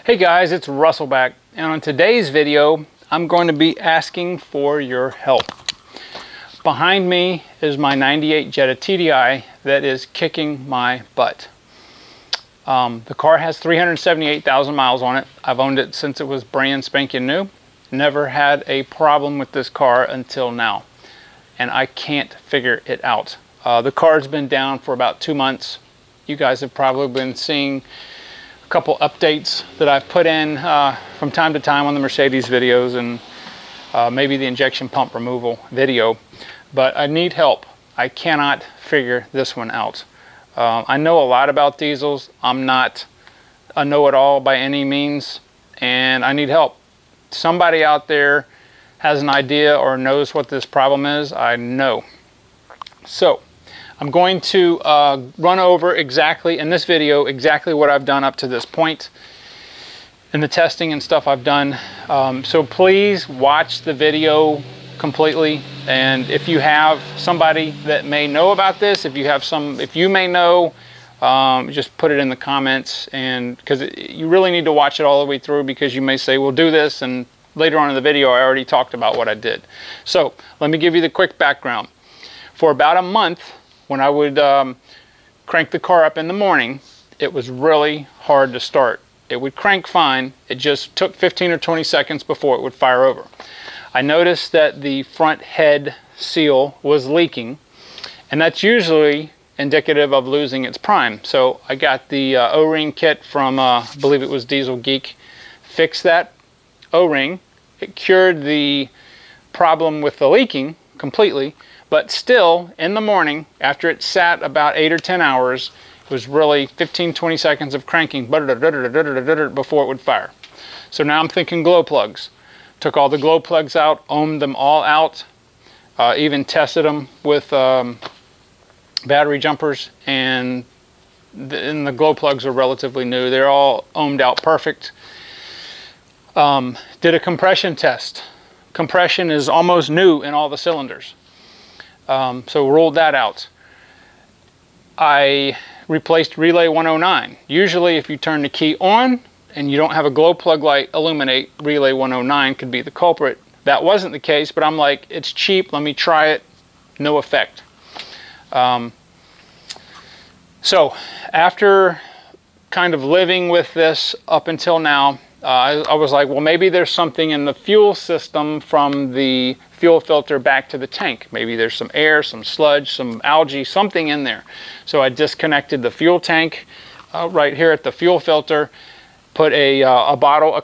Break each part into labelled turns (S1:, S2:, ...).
S1: Hey guys, it's Russell back, and on today's video I'm going to be asking for your help. Behind me is my 98 Jetta Tdi that is kicking my butt. The car has 378,000 miles on it. I've owned it since it was brand spanking new. Never had a problem with this car until now, and I can't figure it out. The car's been down for about 2 months. You guys have probably been seeing couple updates that I've put in from time to time on the Mercedes videos and maybe the injection pump removal video, but I need help. I cannot figure this one out. I know a lot about diesels. I'm not a know-it-all by any means, and I need help. Somebody out there has an idea or knows what this problem is, I know. So I'm going to run over exactly in this video exactly what I've done up to this point in the testing and stuff I've done. So please watch the video completely, and if you have somebody that may know about this, if you may know, just put it in the comments, and because you really need to watch it all the way through, because you may say we'll do this, and later on in the video I already talked about what I did. So let me give you the quick background. For about a month, when I would crank the car up in the morning, it was really hard to start. It would crank fine. It just took 15 or 20 seconds before it would fire over. I noticed that the front head seal was leaking, and that's usually indicative of losing its prime. So I got the O-ring kit from, I believe it was Diesel Geek, fixed that O-ring. It cured the problem with the leaking completely. But still, in the morning, after it sat about 8 or 10 hours, it was really 15-20 seconds of cranking before it would fire. So now I'm thinking glow plugs. Took all the glow plugs out, ohmed them all out, even tested them with battery jumpers, and the glow plugs are relatively new. They're all ohmed out perfect. Did a compression test. Compression is almost new in all the cylinders. So ruled that out. I replaced relay 109. Usually if you turn the key on and you don't have a glow plug light illuminate, relay 109 could be the culprit. That wasn't the case, but I'm like, it's cheap, let me try it. No effect. So after kind of living with this up until now, I was like, well, maybe there's something in the fuel system from the fuel filter back to the tank. Maybe there's some air, some sludge, some algae, something in there. So I disconnected the fuel tank right here at the fuel filter, put a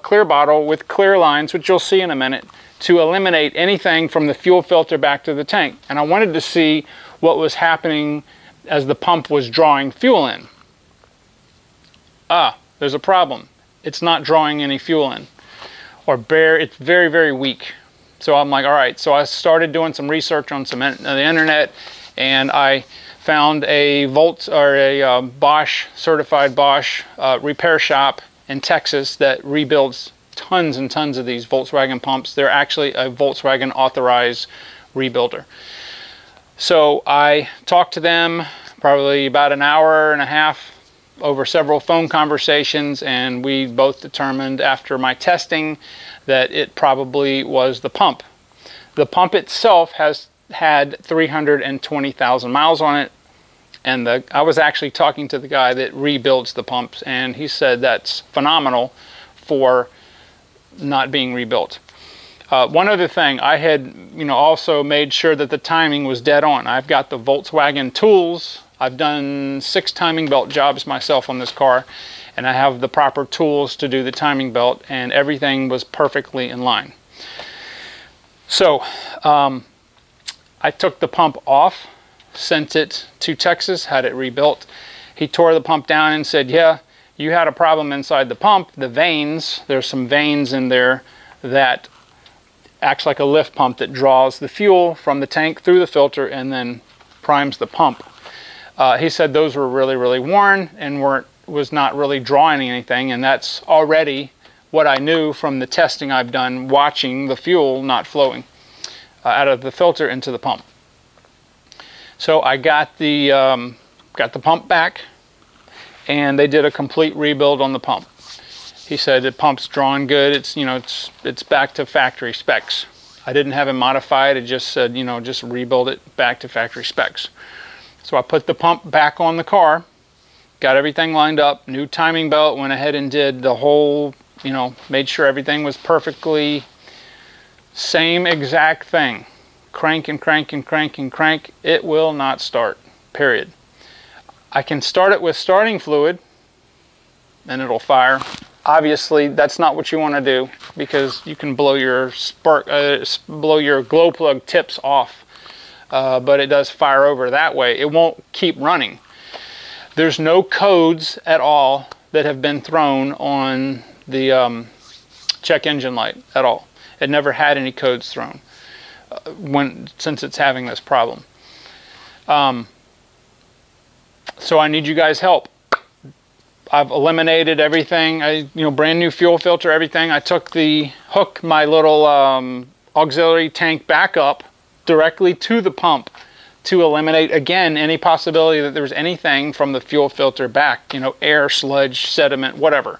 S1: clear bottle with clear lines, which you'll see in a minute, to eliminate anything from the fuel filter back to the tank. And I wanted to see what was happening as the pump was drawing fuel in. There's a problem. It's not drawing any fuel in, or it's very, very weak. So I'm like, all right. So I started doing some research on the internet, and I found a Bosch, certified Bosch repair shop in Texas that rebuilds tons and tons of these Volkswagen pumps. They're actually a Volkswagen authorized rebuilder. So I talked to them probably about an hour and a half over several phone conversations, and we both determined after my testing that it probably was the pump. The pump itself has had 320,000 miles on it, and I was actually talking to the guy that rebuilds the pumps, and he said that's phenomenal for not being rebuilt. One other thing, I had also made sure that the timing was dead on. I've got the Volkswagen tools. I've done 6 timing belt jobs myself on this car, and I have the proper tools to do the timing belt, and everything was perfectly in line. So I took the pump off, sent it to Texas, had it rebuilt. He tore the pump down and said, yeah, you had a problem inside the pump. The vanes, there's some vanes in there that acts like a lift pump that draws the fuel from the tank through the filter and then primes the pump. He said those were really, really worn and was not really drawing anything, and that's already what I knew from the testing I've done watching the fuel not flowing out of the filter into the pump. So I got the pump back, and they did a complete rebuild on the pump. He said the pump's drawing good. It's, you know, it's back to factory specs. I didn't have it modified. It just said, you know, just rebuild it back to factory specs. So I put the pump back on the car, got everything lined up, new timing belt, went ahead and did the whole, you know, made sure everything was perfectly same exact thing. Crank and crank and crank and crank. It will not start, period. I can start it with starting fluid and it'll fire. Obviously, that's not what you want to do because you can blow your blow your glow plug tips off, but it does fire over that way. It won't keep running. There's no codes at all that have been thrown on the check engine light at all. It never had any codes thrown since it's having this problem. So I need you guys' help. I've eliminated everything. Brand new fuel filter, everything. I took the hook, my little auxiliary tank back up directly to the pump to eliminate, again, any possibility that there's anything from the fuel filter back, you know, air, sludge, sediment, whatever.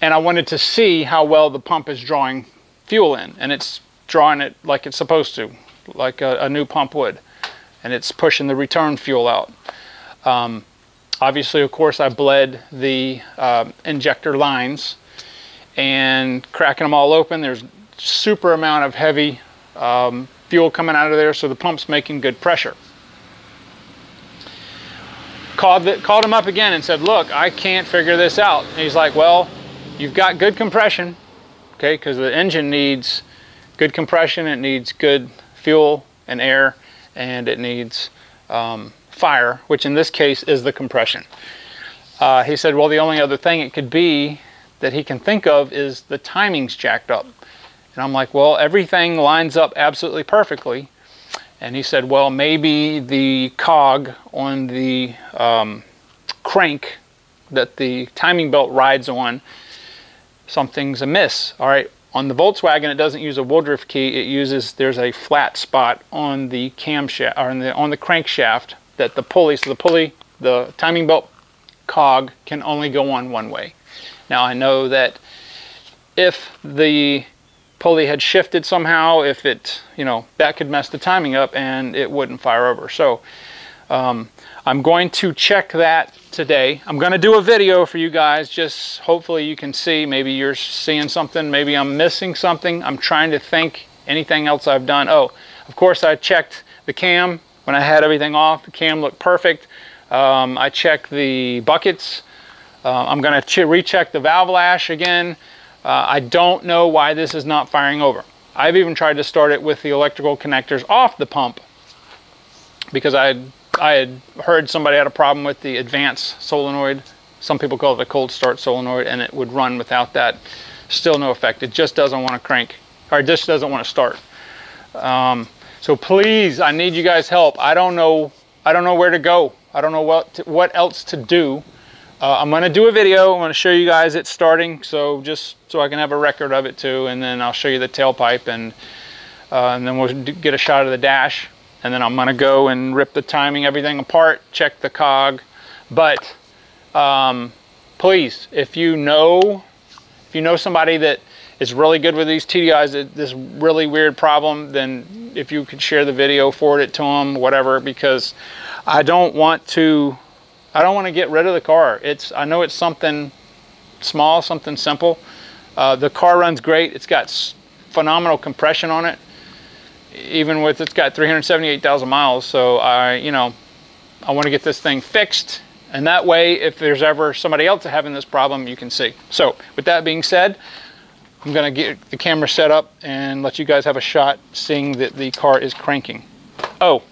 S1: And I wanted to see how well the pump is drawing fuel in, and it's drawing it like it's supposed to, like a new pump would, and it's pushing the return fuel out. Obviously, of course, I bled the injector lines and cracking them all open. There's super amount of heavy fuel coming out of there, so the pump's making good pressure. Called him up again and said, look, I can't figure this out. And he's like, well, you've got good compression, okay, because the engine needs good compression, it needs good fuel and air, and it needs fire, which in this case is the compression. He said, well, the only other thing it could be that he can think of is the timing's jacked up. And I'm like, well, everything lines up absolutely perfectly. And he said, well, maybe the cog on the crank that the timing belt rides on, something's amiss. All right, on the Volkswagen, it doesn't use a Woodruff key. It uses, there's a flat spot on the camshaft, or on the crankshaft, that the pulley, so the timing belt cog can only go on one way. Now I know that if the pulley had shifted somehow, if it, you know, that could mess the timing up and it wouldn't fire over. So I'm going to check that today. I'm going to do a video for you guys, just hopefully you can see, maybe you're seeing something, maybe I'm missing something. I'm trying to think anything else I've done. Oh, of course I checked the cam. When I had everything off, the cam looked perfect. I checked the buckets. I'm going to recheck the valve lash again. I don't know why this is not firing over. I've even tried to start it with the electrical connectors off the pump because I had heard somebody had a problem with the advanced solenoid. Some people call it a cold start solenoid, and it would run without that. Still no effect. It just doesn't want to crank, or it just doesn't want to start. So please, I need you guys' help. I don't know where to go. I don't know what else to do. I'm going to do a video. I'm going to show you guys it starting, so just so I can have a record of it too, and then I'll show you the tailpipe, and then we'll get a shot of the dash, and then I'm going to go and rip the timing, everything apart, check the cog. But please, if you know somebody that is really good with these TDIs, this really weird problem, then if you could share the video, forward it to them, whatever, because I don't want to get rid of the car. I know it's something small, something simple. The car runs great. It's got phenomenal compression on it, even with, it's got 378,000 miles. So I want to get this thing fixed, and that way, if there's ever somebody else having this problem, you can see. So with that being said, I'm going to get the camera set up and let you guys have a shot seeing that the car is cranking. Oh,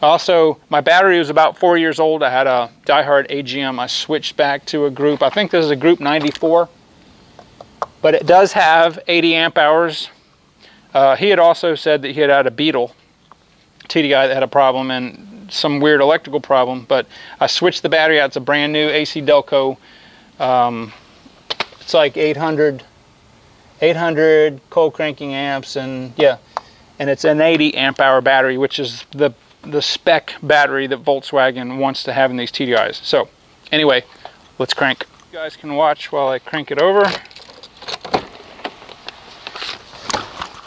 S1: also, my battery was about 4 years old. I had a diehard AGM. I switched back to a group. I think this is a group 94, but it does have 80 amp hours. He had also said that he had a Beetle TDI that had a problem and some weird electrical problem, but I switched the battery out. It's a brand new AC Delco. It's like 800 cold cranking amps, and yeah, and it's an 80 amp hour battery, which is the spec battery that Volkswagen wants to have in these TDIs. So anyway, let's crank. guys can watch while I crank it over.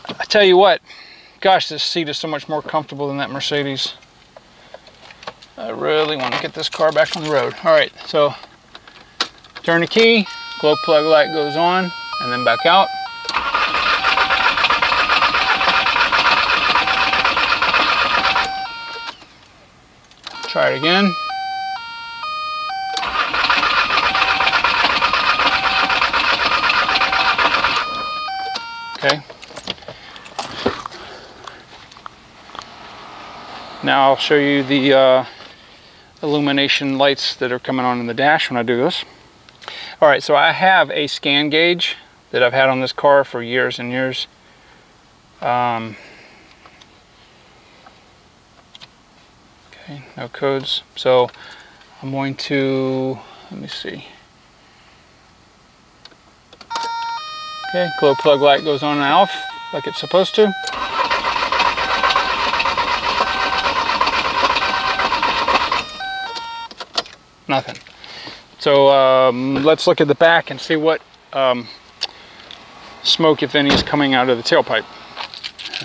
S1: I tell you what, gosh, this seat is so much more comfortable than that Mercedes. I really want to get this car back on the road. All right, so turn the key, glow plug light goes on, and then back out. Try it again. Okay. Now I'll show you the illumination lights that are coming on in the dash when I do this. All right, so I have a scan gauge that I've had on this car for years and years. Okay, no codes. So I'm going to, let me see. Okay, glow plug light goes on and off like it's supposed to. Nothing. So let's look at the back and see what smoke, if any, is coming out of the tailpipe.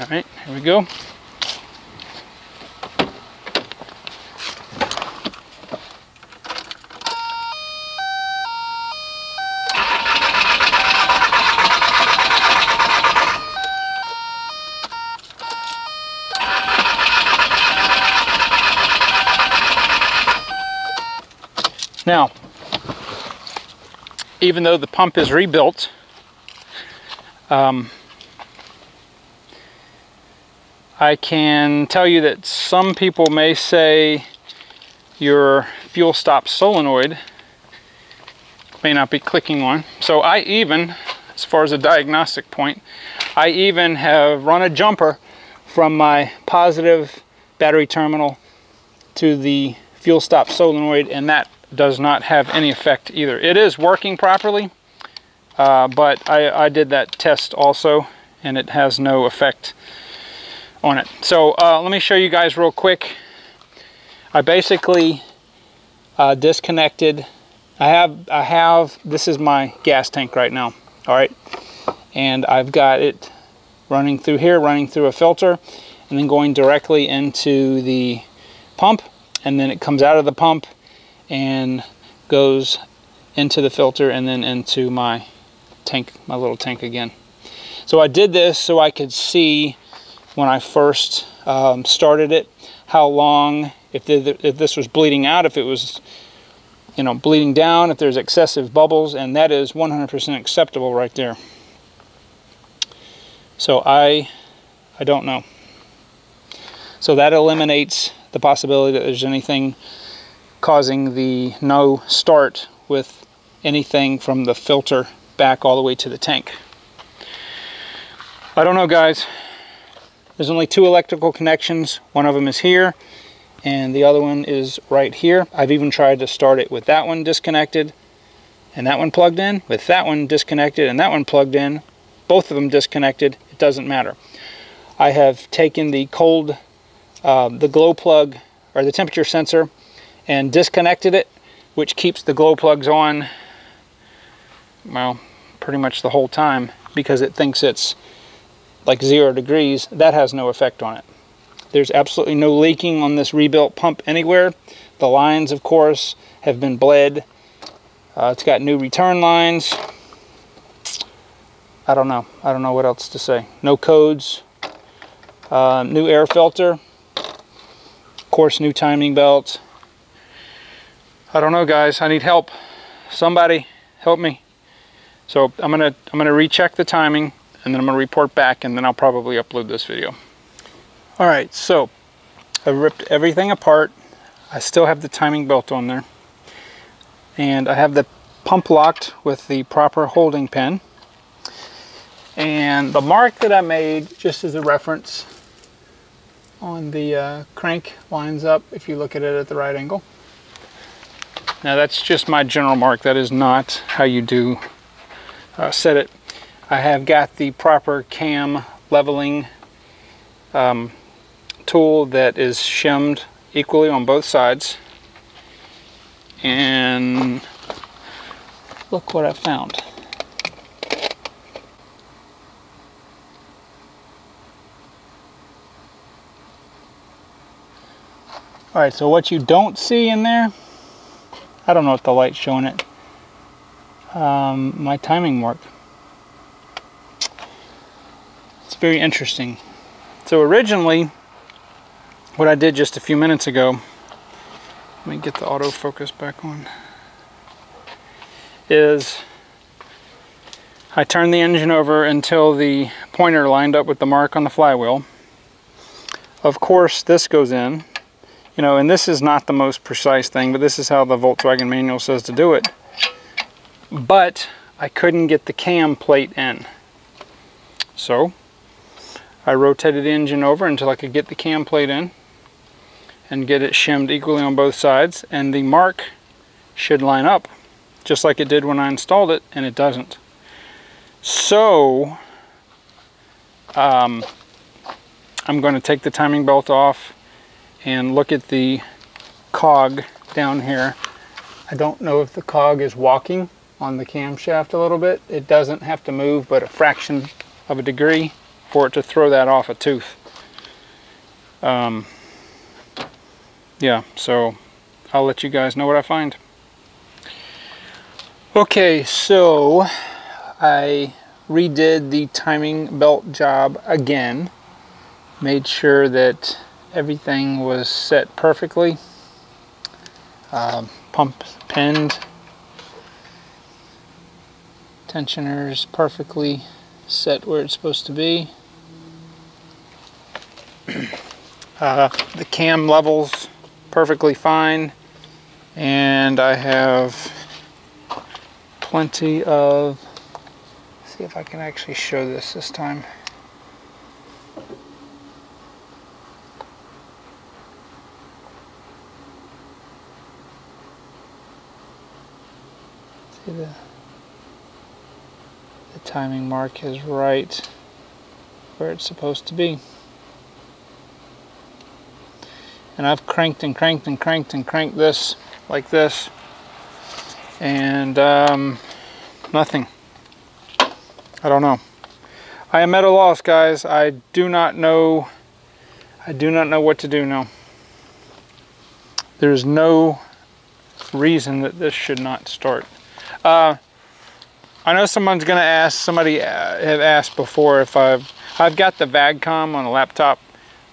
S1: All right, here we go. Now, even though the pump is rebuilt, I can tell you that some people may say your fuel stop solenoid may not be clicking on. So I even, as far as a diagnostic point, I even have run a jumper from my positive battery terminal to the fuel stop solenoid, and that does not have any effect either. It is working properly, but I did that test also, and it has no effect on it. So let me show you guys real quick. I basically disconnected. I have this is my gas tank right now. All right, and I've got it running through here, running through a filter, and then going directly into the pump, and then it comes out of the pump and goes into the filter and then into my tank, my little tank again. So I did this so I could see when I first started it how long, if this was bleeding out, if it was, you know, bleeding down, if there's excessive bubbles, and that is 100% acceptable right there. So I don't know. So that eliminates the possibility that there's anything causing the no start with anything from the filter back all the way to the tank. I don't know, guys. There's only two electrical connections. One of them is here and the other one is right here. I've even tried to start it with that one disconnected and that one plugged in, with that one disconnected and that one plugged in, both of them disconnected. It doesn't matter. I have taken the cold, the glow plug or the temperature sensor and disconnected it, which keeps the glow plugs on, well, pretty much the whole time, because it thinks it's like 0 degrees. That has no effect on it. There's absolutely no leaking on this rebuilt pump anywhere. The lines, of course, have been bled. It's got new return lines. I don't know what else to say. No codes. New air filter. Of course, new timing belt. I don't know, guys. I need help. Somebody help me. So I'm gonna recheck the timing, and then I'm gonna report back, and then I'll probably upload this video. All right, so I ripped everything apart. I still have the timing belt on there, and I have the pump locked with the proper holding pin. And the mark that I made, just as a reference, on the crank lines up if you look at it at the right angle. Now that's just my general mark. That is not how you do set it. I have got the proper cam leveling tool that is shimmed equally on both sides. And look what I found. Alright, so what you don't see in there, I don't know if the light's showing it, my timing mark. It's very interesting. So originally, what I did just a few minutes ago, let me get the autofocus back on, is I turned the engine over until the pointer lined up with the mark on the flywheel. Of course, this goes in. You know, and this is not the most precise thing, but this is how the Volkswagen manual says to do it. But I couldn't get the cam plate in. So I rotated the engine over until I could get the cam plate in and get it shimmed equally on both sides, and the mark should line up just like it did when I installed it, and it doesn't. So I'm going to take the timing belt off and look at the cog down here. I don't know if the cog is walking on the camshaft a little bit. It doesn't have to move but a fraction of a degree for it to throw that off a tooth. Yeah, so I'll let you guys know what I find. Okay, so I redid the timing belt job again. Made sure that everything was set perfectly. Pump pinned. Tensioners perfectly set where it's supposed to be. The cam levels perfectly fine. And I have plenty of, let's see if I can actually show this time. See the timing mark is right where it's supposed to be. And I've cranked and cranked and cranked and cranked this like this, and nothing. I don't know. I am at a loss, guys. I do not know what to do now. There's no reason that this should not start. I know someone's gonna ask, somebody have asked before if I've got the VAGCOM on a laptop,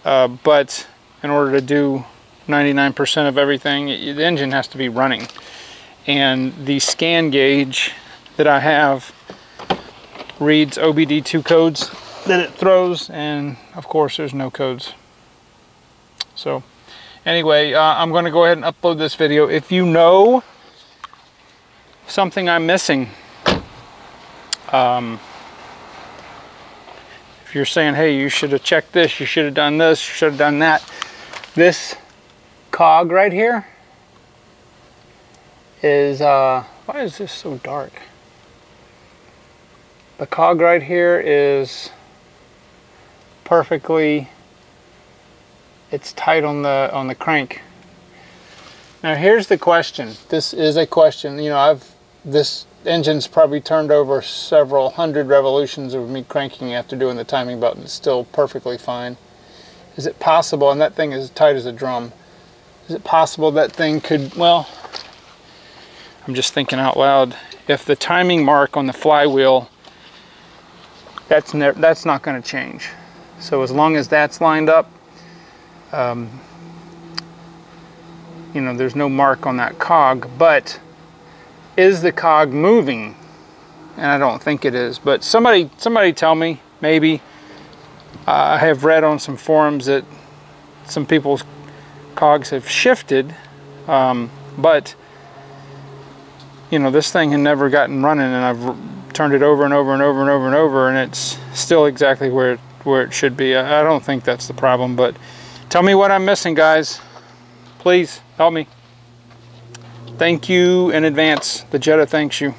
S1: but in order to do 99% of everything, the engine has to be running. And the scan gauge that I have reads OBD2 codes that it throws, and of course there's no codes. So anyway, I'm going to go ahead and upload this video. If you know something I'm missing, if you're saying, hey, you should have checked this, you should have done this, you should have done that. This cog right here is, why is this so dark? The cog right here is perfectly, it's tight on the crank. Now here's the question. This is a question. You know, this engine's probably turned over several hundred revolutions of me cranking after doing the timing belt, and it's still perfectly fine. Is it possible, and that thing is tight as a drum, is it possible that thing could, well, I'm just thinking out loud, if the timing mark on the flywheel, that's not going to change. So as long as that's lined up, you know, there's no mark on that cog. But is the cog moving? And I don't think it is, but somebody tell me. Maybe I have read on some forums that some people's cogs have shifted, but you know, this thing had never gotten running, and I've turned it over and over and over and over and over, and it's still exactly where it should be. I don't think that's the problem, but tell me what I'm missing, guys. Please help me. Thank you in advance. The Jetta thanks you.